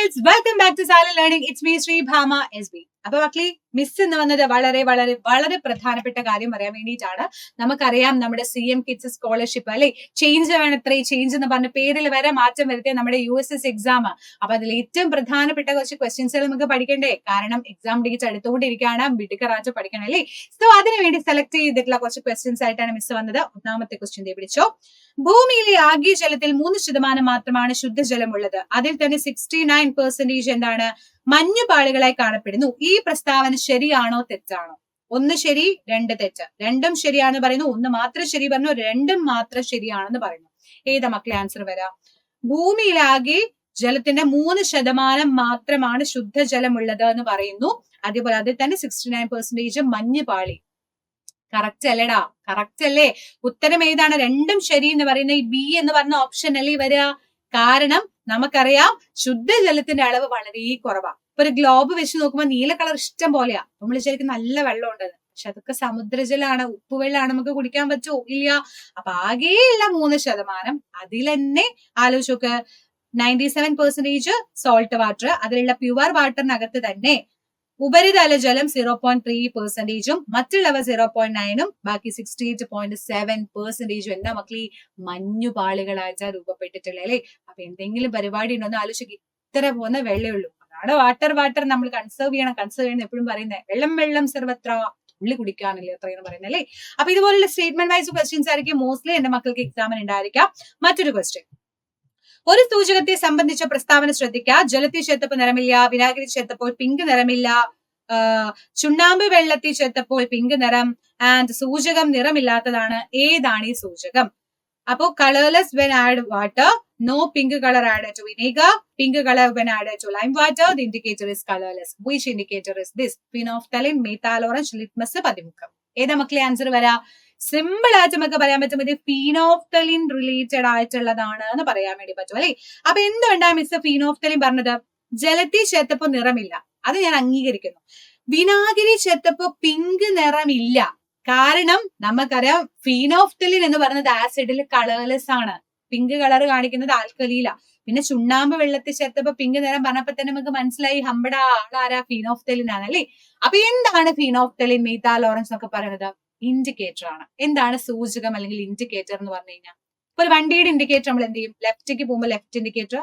Girls, welcome back to silent learning. It's me Sree Bhama S B. അപ്പൊ മക്കളി, miss എന്ന് വന്നത് വളരെ വളരെ വളരെ പ്രധാനപ്പെട്ട കാര്യം പറയാൻ വേണ്ടിയിട്ടാണ്. നമുക്കറിയാം നമ്മുടെ CM കിഡ്സ് സ്കോളർഷിപ്പ് അല്ലെ, ചേഞ്ച് വേണത്രേ, ചേഞ്ച് എന്ന് പറഞ്ഞ പേരിൽ വരെ മാറ്റം വരുത്തിയ നമ്മുടെ USS എക്സാം. അപ്പൊ അതിൽ ഏറ്റവും പ്രധാനപ്പെട്ട കുറച്ച് ക്വസ്റ്റ്യൻസുകൾ നമുക്ക് പഠിക്കണ്ടേ? കാരണം എക്സാം ഡേറ്റ് അടുത്തുകൊണ്ടിരിക്കുകയാണ്, മിടുക്കറായിട്ട് പഠിക്കണം അല്ലേ. സോ അതിനുവേണ്ടി സെലക്ട് ചെയ്തിട്ടുള്ള കുറച്ച് ക്വസ്റ്റ്യൻസ് ആയിട്ടാണ് മിസ് വന്നത്. ഒന്നാമത്തെ ക്വസ്റ്റ്യൻ പിടിച്ചോ. ഭൂമിയിലെ ആകെ ജലത്തിൽ 3% മാത്രമാണ് ശുദ്ധജലമുള്ളത്. അതിൽ തന്നെ 69% എന്താണ്? മഞ്ഞുപാളികളായി കാണപ്പെടുന്നു. ഈ പ്രസ്താവന ശരിയാണോ തെറ്റാണോ? ഒന്ന് ശരി, രണ്ട് തെറ്റ്. രണ്ടും ശരിയാണെന്ന് പറയുന്നു, ഒന്ന് മാത്രം ശരി പറഞ്ഞു, രണ്ടും മാത്രം ശരിയാണെന്ന് പറയുന്നു. ഏതാ മക്കളെ ആൻസർ വരാം? ഭൂമിയിലാകെ ജലത്തിന്റെ 3% മാത്രമാണ് ശുദ്ധജലമുള്ളത് എന്ന് പറയുന്നു. അതേപോലെ അതിൽ തന്നെ 69% മഞ്ഞുപാളി. കറക്റ്റ് അല്ലേടാ? കറക്റ്റ് അല്ലേ? ഉത്തരം ഏതാണ്? രണ്ടും ശരി എന്ന് പറയുന്ന ഈ ബി എന്ന് പറഞ്ഞ ഓപ്ഷൻ അല്ലേ വരിക? കാരണം നമുക്കറിയാം ശുദ്ധജലത്തിന്റെ അളവ് വളരെ കുറവാ. ഇപ്പൊ ഒരു ഗ്ലോബ് വെച്ച് നോക്കുമ്പോൾ നീല കളർ ഇഷ്ടം പോലെയാ. നമ്മൾ വിചാരിക്കും നല്ല വെള്ളം ഉണ്ടെന്ന്, പക്ഷെ അതൊക്കെ സമുദ്രജലാണ്, ഉപ്പുവെള്ളമാണ്. നമുക്ക് കുടിക്കാൻ പറ്റുമോ? ഇല്ല. അപ്പൊ ആകെയുള്ള 3%, അതിൽ തന്നെ ആലോചിച്ച് നോക്ക്, 97% സോൾട്ട് വാട്ടർ. അതിലുള്ള പ്യുവർ വാട്ടറിനകത്ത് തന്നെ ഉപരിതല ജലം 0.3%, മറ്റുള്ളവ 0.9, ബാക്കി 68.7% എന്താ മക്കളി? മഞ്ഞുപാളികളായിട്ടാ രൂപപ്പെട്ടിട്ടുള്ളത് അല്ലെ. അപ്പൊ എന്തെങ്കിലും പരിപാടി ഉണ്ടോന്ന് ആലോചിക്കുക. ഇത്ര പോകുന്ന വെള്ളേ ഉള്ളൂ. അതാണ് വാട്ടർ നമ്മൾ കൺസേർവ് ചെയ്യണം എപ്പോഴും പറയുന്നത്. വെള്ളം സർവത്ര, ഉള്ളി കുടിക്കാനില്ല എത്രയെന്ന് പറയുന്നത് അല്ലേ. അപ്പൊ ഇതുപോലുള്ള സ്റ്റേറ്റ്മെന്റ് വൈസ് ക്വസ്റ്റ്യൻസ് ആയിരിക്കും മോസ്റ്റ്ലി എന്റെ മക്കൾക്ക് എക്സാമിന് ഉണ്ടായിരിക്കാം. മറ്റൊരു ക്വസ്റ്റ്യൻ, ഒരു സൂചകത്തെ സംബന്ധിച്ച പ്രസ്താവന ശ്രദ്ധിക്കുക. ജലത്തിൽ ചേർത്തപ്പോൾ നിറമില്ല, വിനാഗിരി ചേർത്തപ്പോൾ പിങ്ക് നിറമില്ല, ചുണ്ണാമ്പ് വെള്ളത്തിൽ ചേർത്തപ്പോൾ പിങ്ക് നിറം, ആൻഡ് സൂചകം നിറമില്ലാത്തതാണ്. ഏതാണ് ഈ സൂചകം? അപ്പോ colourless when add water, no pink color added to vinegar, pink color when added to lime water, the indicator is colorless. Which indicator is this? Phenolphthalein, methyl orange, litmus, പതിമുഖം. ഏതാ മക്കളെ answer വരാ? Simple ആയിട്ട് നമുക്ക് പറയാൻ പറ്റും, ഇത് ഫീനോഫ്തലിൻ related ആയിട്ടുള്ളതാണ് എന്ന് പറയാൻ വേണ്ടി പറ്റും അല്ലെ. അപ്പൊ എന്തുകൊണ്ടാണ് മിസ് ഫീനോഫ്തലിൻ പറഞ്ഞത്? ജലത്തിൽ ചേർത്തപ്പോ നിറമില്ല, അത് ഞാൻ അംഗീകരിക്കുന്നു. വിനാഗിരി ചേർത്തപ്പോ പിങ്ക് നിറമില്ല, കാരണം നമുക്കറിയാം ഫീനോഫ്തലിൻ എന്ന് പറയുന്നത് ആസിഡിൽ കളർലെസ് ആണ്. പിങ്ക് കളർ കാണിക്കുന്നത് ആൽക്കലിയില. പിന്നെ ചുണ്ണാമ്പ് വെള്ളത്തിൽ ചേർത്തപ്പോ പിങ്ക് നിറം പറഞ്ഞപ്പോ തന്നെ നമുക്ക് മനസ്സിലായി ഹമ്പടാ ആളാരാ? ഫീനോഫ്തലിൻ ആണ് അല്ലേ. അപ്പൊ എന്താണ് ഫീനോഫ്തലിൻ, മീത്താൽ ഓറഞ്ച് എന്നൊക്കെ പറയുന്നത്? ഇൻഡിക്കേറ്റർ ആണ്. എന്താണ് സൂചകം അല്ലെങ്കിൽ ഇൻഡിക്കേറ്റർ എന്ന് പറഞ്ഞു കഴിഞ്ഞാൽ? ഇപ്പൊ ഒരു വണ്ടിയുടെ ഇൻഡിക്കേറ്റർ നമ്മൾ എന്ത് ചെയ്യും? ലെഫ്റ്റിക്ക് പോകുമ്പോൾ ലെഫ്റ്റ് ഇൻഡിക്കേറ്റർ,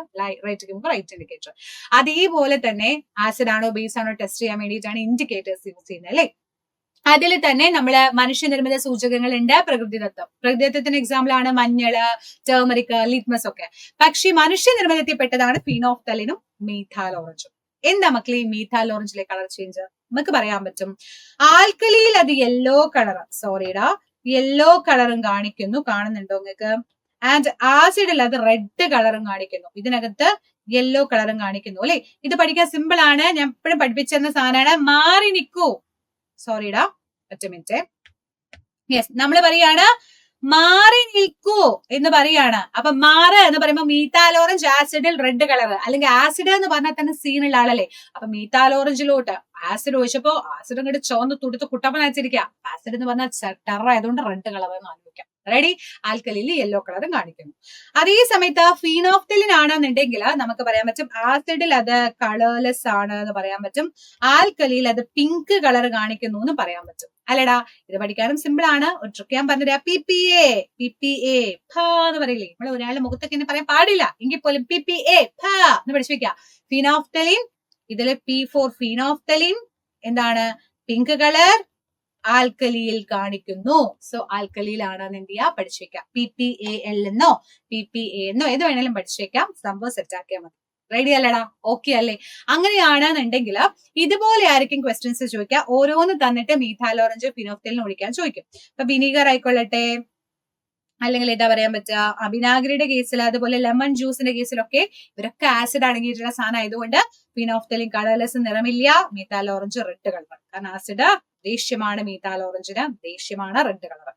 റൈറ്റിക്ക് പോകുമ്പോൾ റൈറ്റ് ഇൻഡിക്കേറ്റർ. അതേപോലെ തന്നെ ആസിഡ് ആണോ ബേസ് ആണോ ടെസ്റ്റ് ചെയ്യാൻ വേണ്ടിയിട്ടാണ് ഇൻഡിക്കേറ്റേഴ്സ് യൂസ് ചെയ്യുന്നത് അല്ലേ. അതിൽ തന്നെ നമ്മള് മനുഷ്യനിർമ്മിത സൂചകങ്ങൾ ഉണ്ട്, പ്രകൃതിദത്തം. പ്രകൃതിദത്തത്തിന് എക്സാമ്പിൾ ആണ് മഞ്ഞള്, ടേമറിക്, ലിറ്റ്മസ് ഒക്കെ. പക്ഷെ മനുഷ്യനിർമ്മിതത്തിൽ പെട്ടതാണ് ഫീനോഫ്തലിനും മീഥാൽ ഓറഞ്ചും. എന്താ മക്കളെ ഈ മീഥാൽ ഓറഞ്ചിലെ കളർ ചേഞ്ച്? നമുക്ക് പറയാൻ പറ്റും, ആൽക്കലിയിൽ അത് യെല്ലോ കളർ, യെല്ലോ കളറും കാണിക്കുന്നു, കാണുന്നുണ്ടോ നിങ്ങൾക്ക്? ആൻഡ് ആസിഡിൽ അത് റെഡ് കളറും കാണിക്കുന്നു. ഇതിനകത്ത് യെല്ലോ കളറും കാണിക്കുന്നു അല്ലെ. ഇത് പഠിക്കാൻ സിമ്പിൾ ആണ്, ഞാൻ എപ്പോഴും പഠിപ്പിച്ചിരുന്ന സാധനമാണ്. മാറി നിൽക്കൂ, ഒറ്റ മിനിറ്റ്. യെസ്, നമ്മൾ പറയാണ് മാറി നിൽക്കൂ എന്ന് പറയാണ്. അപ്പൊ മാറ് എന്ന് പറയുമ്പോൾ മീത്താൽ ഓറഞ്ച് ആസിഡിൽ റെഡ് കളർ, അല്ലെങ്കിൽ ആസിഡ് എന്ന് പറഞ്ഞാൽ തന്നെ സീനുള്ള ആളല്ലേ. അപ്പൊ മീത്താൽ ഓറഞ്ചിലോട്ട് ആസിഡ് ഒഴിച്ചപ്പോ ആസിഡ് അങ്ങോട്ട് ചോന്ന് തുടുത്ത് കുട്ടപ്പനയച്ചിരിക്കുക. ആസിഡ് എന്ന് പറഞ്ഞാൽ ടെറർ ആയതുകൊണ്ട് റെഡ് കളർ എന്ന് ആലോചിക്കാം. റെഡി? ആൽക്കലിയിൽ യെല്ലോ കളറും കാണിക്കുന്നു. അതേ സമയത്ത് ഫീനോഫ്തലിൻ ആണെന്നുണ്ടെങ്കിൽ നമുക്ക് പറയാൻ പറ്റും ആസിഡിൽ അത് കളർലെസ് ആണ് എന്ന് പറയാൻ പറ്റും, ആൽക്കലിയിൽ അത് പിങ്ക് കളർ കാണിക്കുന്നു എന്ന് പറയാൻ പറ്റും അല്ലടാ. ഇത് പഠിക്കാനും സിമ്പിൾ ആണ്. ഒരു ട്രിക്ക് ഞാൻ പറഞ്ഞുതരാം. PPA എന്ന് പറയില്ലേ, നമ്മൾ ഒരാളുടെ മുഖത്തൊക്കെ ഇങ്ങനെ പറയാൻ പാടില്ല, എങ്കിൽ പോലും PPA എന്ന് പഠിച്ചു വെക്കാം. ഫീനോഫ്തലിൻ, ഇതില് P4 ഫീനോഫ്തലിൻ എന്താണ്? പിങ്ക് കളർ, ആൽക്കലിയിൽ കാണിക്കുന്നു. സോ ആൽക്കലിയിലാണെന്ന് എന്ത് ചെയ്യാ? പഠിച്ചു വെക്കാം. PPAL എന്നോ PPA എന്നോ ഏത് വേണേലും പഠിച്ചു വെക്കാം. സംഭവം സെറ്റ് ആക്കിയാൽ മതി. റെഡി അല്ലടാ? ഓക്കെ അല്ലേ? അങ്ങനെയാണെന്നുണ്ടെങ്കിൽ ഇതുപോലെ ആയിരിക്കും ക്വസ്റ്റ്യൻസ് ചോദിക്കുക. ഓരോന്ന് തന്നിട്ട് മീഥാൽ ഓറഞ്ച് ഫിനോഫ്തലിൻ ഒഴിക്കാൻ ചോദിക്കും. ഇപ്പൊ വിനീഗർ ആയിക്കൊള്ളട്ടെ, അല്ലെങ്കിൽ എന്താ പറയാൻ പറ്റുക, വിനാഗിരിയുടെ കേസിൽ, അതുപോലെ ലെമൺ ജ്യൂസിന്റെ കേസിലൊക്കെ ഇവരൊക്കെ ആസിഡ് അടങ്ങിയിട്ടുള്ള സാധനം ആയതുകൊണ്ട് ഫിനോഫ്തലിൻ കളർലെസ്, നിറമില്ല. മീഥാൽ ഓറഞ്ച് റെഡ് കളർ, കാരണം ആസിഡ് ദേഷ്യമാണ്, മീഥാൽ ഓറഞ്ചിന് ദേഷ്യമാണ്, റെഡ് കളർ.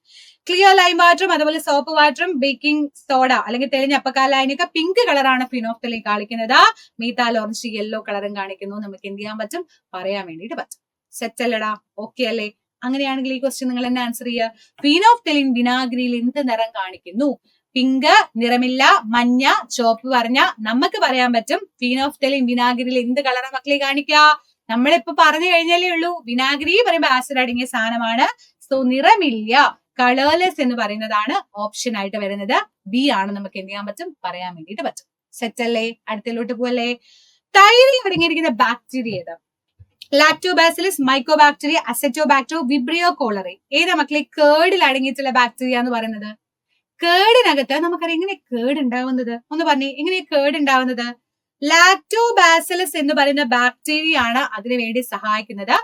ക്ലിയർ ലൈം വാട്ടറും അതുപോലെ സോപ്പ് വാട്ടറും ബേക്കിംഗ് സോഡ അല്ലെങ്കിൽ തെളിഞ്ഞ അപ്പക്കാലായനൊക്കെ പിങ്ക് കളറാണ് ഫിനോഫ്തലിൻ കാണിക്കുന്നത്. മീഥാൽ ഓറഞ്ച് യെല്ലോ കളറും കാണിക്കുന്നു. നമുക്ക് എന്ത് ചെയ്യാൻ പറ്റും? പറയാൻ വേണ്ടിയിട്ട് പറ്റും. സെറ്റ് അല്ലടാ? ഓക്കെ അല്ലേ? അങ്ങനെയാണെങ്കിൽ ഈ ക്വസ്റ്റ്യൻ നിങ്ങൾ എന്നെ ആൻസർ ചെയ്യുക. ഫീനോഫ്തലിൻ വിനാഗിരിയിൽ എന്ത് നിറം കാണിക്കുന്നു? പിങ്ക് നിറമില്ല, മഞ്ഞ, ചുവപ്പ് പറഞ്ഞ നമുക്ക് പറയാൻ പറ്റും. ഫീനോഫ്തലീൻ വിനാഗിരിയിൽ എന്ത് കളറാ മക്കളെ കാണിക്കുക? നമ്മളിപ്പോ പറഞ്ഞു കഴിഞ്ഞാലേ ഉള്ളൂ. വിനാഗിരി പറയുമ്പോൾ ആസിഡ് അടങ്ങിയ സാധനമാണ്. സോ നിറമില്ല, കളർലെസ് എന്ന് പറയുന്നതാണ് ഓപ്ഷൻ ആയിട്ട് വരുന്നത്. ബി ആണ് നമുക്ക് എന്ത് ചെയ്യാൻ പറ്റും, പറയാൻ വേണ്ടിയിട്ട് പറ്റും. സെറ്റ് അല്ലേ? അടുത്തിലോട്ട് പോലെ തൈരിൽ അടങ്ങിയിരിക്കുന്ന ബാക്ടീരിയ ഏതാ? Lactobacillus, മൈക്കോബാക്ടീരിയ, Acetobacter, Vibrio കോളറി. ഏതാ മക്കളെ കേർഡിൽ അടങ്ങിയിട്ടുള്ള ബാക്ടീരിയ എന്ന് പറയുന്നത്? കേടിനകത്ത് നമുക്കറിയാം എങ്ങനെ കേട് ഉണ്ടാവുന്നത്, ഒന്ന് പറഞ്ഞേ, എങ്ങനെ കേട് ഉണ്ടാവുന്നത്? ലാക്ടോബാസിലസ് എന്ന് പറയുന്ന ബാക്ടീരിയ ആണ് അതിനു വേണ്ടി സഹായിക്കുന്നത്.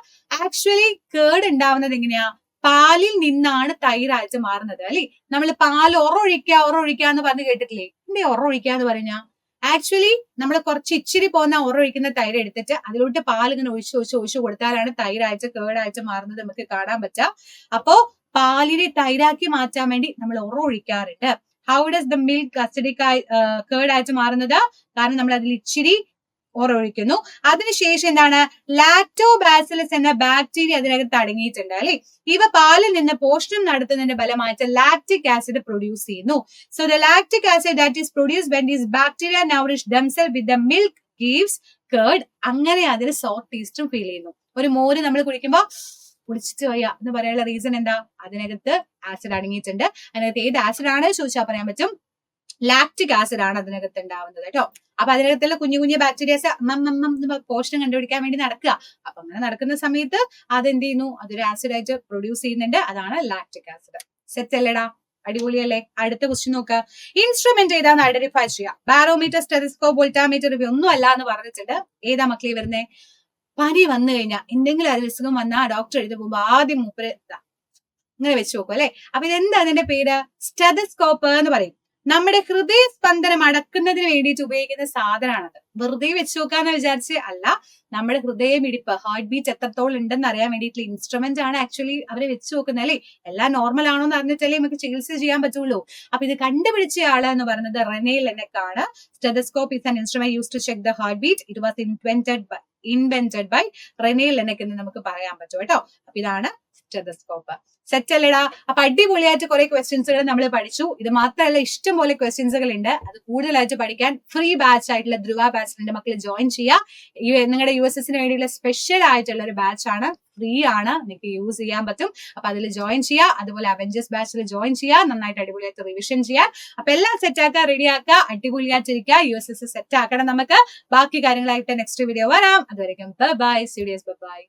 ആക്ച്വലി കേട് ഉണ്ടാവുന്നത് എങ്ങനെയാ? പാലിൽ നിന്നാണ് തൈരായിട്ട് മാറുന്നത് അല്ലെ. നമ്മൾ പാൽ ഒറൊഴിക്കുക എന്ന് പറഞ്ഞ് കേട്ടിട്ടില്ലേ? എന്തേ ഒറൊഴിക്കുക എന്ന് പറഞ്ഞാ? ആക്ച്വലി നമ്മൾ കുറച്ച് ഇച്ചിരി പോകുന്ന ഒറൊഴിക്കുന്ന തൈര് എടുത്തിട്ട് അതിലോട്ട് പാൽ ഇങ്ങനെ ഒഴിച്ചു കൊടുത്താലാണ് തൈരായിട്ട് കേടായിട്ട് മാറുന്നത് നമുക്ക് കാണാൻ പറ്റുക. അപ്പോ പാലിനെ തൈരാക്കി മാറ്റാൻ വേണ്ടി നമ്മൾ ഒറൊഴിക്കാറുണ്ട്. How does the milk acidic കേടായിട്ട് മാറുന്നത്? കാരണം നമ്മൾ അതിൽ ഇച്ചിരി ഒറൊഴിക്കുന്നു. അതിനുശേഷം എന്താണ്? ലാക്ടോബാസിലസ് എന്ന ബാക്ടീരിയ അതിനകത്ത് അടങ്ങിയിട്ടുണ്ട് അല്ലെ. ഇവ പാലിൽ നിന്ന് പോഷണം നടത്തുന്നതിന്റെ ഫലമായിട്ട് ലാക്റ്റിക് ആസിഡ് പ്രൊഡ്യൂസ് ചെയ്യുന്നു. So the lactic acid that is produced when these bacteria nourish themselves with the milk gives curd. അങ്ങനെ അതിന് സോർ ടേസ്റ്റും ഫീൽ ചെയ്യുന്നു. ഒരു മോര് നമ്മൾ കുടിക്കുമ്പോൾ കുടിച്ചിട്ട് വയ്യ എന്ന് പറയാനുള്ള റീസൺ എന്താ? അതിനകത്ത് ആസിഡ് അടങ്ങിയിട്ടുണ്ട്. അതിനകത്ത് ഏത് ആസിഡ് ആണ് ചോദിച്ചാൽ പറയാൻ പറ്റും, ലാക്റ്റിക് ആസിഡ് ആണ് അതിനകത്ത് ഉണ്ടാവുന്നത് കേട്ടോ. അപ്പൊ അതിനകത്തുള്ള കുഞ്ഞു ബാക്ടീരിയസ് പോഷണം കണ്ടുപിടിക്കാൻ വേണ്ടി നടക്കുക. അപ്പൊ അങ്ങനെ നടക്കുന്ന സമയത്ത് അതെന്ത് ചെയ്യുന്നു? അതൊരു ആസിഡ് ആയിട്ട് പ്രൊഡ്യൂസ് ചെയ്യുന്നുണ്ട്. അതാണ് ലാക്റ്റിക് ആസിഡ്. സെറ്റ് അല്ലേടാ? അടിപൊളിയല്ലേ? അടുത്ത ക്വസ്റ്റ്യൻ നോക്കുക. ഇൻസ്ട്രുമെന്റ് ഏതാന്ന് ഐഡന്റിഫൈ ചെയ്യുക. ബാരോമീറ്റർ, സ്റ്റെതസ്കോപ്പ്, വോൾട്ടാമീറ്റർ ഇവയൊന്നും അല്ല എന്ന് പറഞ്ഞിട്ടുണ്ട്. ഏതാ മക്കളെ വരുന്നേ? പനി വന്നു കഴിഞ്ഞാൽ എന്തെങ്കിലും അസുഖം വന്നാൽ ഡോക്ടർ എഴുതി പോകുമ്പോ ആദ്യം മൂപ്പര് ഇങ്ങനെ വെച്ച് നോക്കും അല്ലെ. അപ്പൊ ഇതെന്താ അതിന്റെ പേര്? സ്റ്റെതസ്കോപ്പ് എന്ന് പറയും. നമ്മുടെ ഹൃദയസ്പന്ദനം അടക്കുന്നതിന് വേണ്ടിയിട്ട് ഉപയോഗിക്കുന്ന സാധനമാണത്. വെറുതെ വെച്ച് നോക്കാന്ന് വിചാരിച്ച് അല്ല, നമ്മുടെ ഹൃദയമിടിപ്പ്, ഹാർട്ട് ബീറ്റ് എത്രത്തോളം ഉണ്ടെന്ന് അറിയാൻ വേണ്ടിയിട്ടുള്ള ഇൻസ്ട്രുമെന്റ് ആണ് ആക്ച്വലി അവരെ വെച്ച് നോക്കുന്നത് അല്ലേ. എല്ലാം നോർമൽ ആണോ എന്ന് അറിഞ്ഞിട്ടല്ലേ നമുക്ക് ചികിത്സ ചെയ്യാൻ പറ്റുള്ളൂ. അപ്പൊ ഇത് കണ്ടുപിടിച്ച ആള് എന്ന് പറയുന്നത് റെനെ ലെനക് ആണ്. Stethoscope is an instrument use to check the heart beat. It was invented by Rene Laennec എന്ന് നമുക്ക് പറയാൻ പറ്റും കേട്ടോ. അപ്പൊ ഇതാണ് സ്റ്റെതസ്കോപ്പ്. സെറ്റ് അല്ലടാ? അപ്പൊ അടിപൊളിയായിട്ട് കുറെ ക്വസ്റ്റ്യൻസുകൾ നമ്മൾ പഠിച്ചു. ഇത് മാത്രമല്ല, ഇഷ്ടം പോലെ ക്വസ്റ്റ്യൻസുകൾ ഉണ്ട്. അത് കൂടുതലായിട്ട് പഠിക്കാൻ ഫ്രീ ബാച്ച് ആയിട്ടുള്ള ധ്രുവ ബാച്ചിന്റെ മക്കൾ ജോയിൻ ചെയ്യുക. നിങ്ങളുടെ USSന് വേണ്ടിയുള്ള സ്പെഷ്യൽ ആയിട്ടുള്ള ഒരു ബാച്ച് ആണ്. ഫ്രീ ആണ്, നിങ്ങൾക്ക് യൂസ് ചെയ്യാൻ പറ്റും. അപ്പൊ അതിൽ ജോയിൻ ചെയ്യുക. അതുപോലെ അവഞ്ചേഴ്സ് ബാച്ചിൽ ജോയിൻ ചെയ്യുക. നന്നായിട്ട് അടിപൊളിയായിട്ട് റിവിഷൻ ചെയ്യാൻ. അപ്പൊ എല്ലാം സെറ്റ് ആക്കുക, റെഡി ആക്കുക, അടിപൊളിയായിട്ടിരിക്കുക. USS സെറ്റ് ആക്കണം നമുക്ക്. ബാക്കി കാര്യങ്ങളായിട്ട് നെക്സ്റ്റ് വീഡിയോ വരാം. അതുവരെയും ബൈ. Serious by.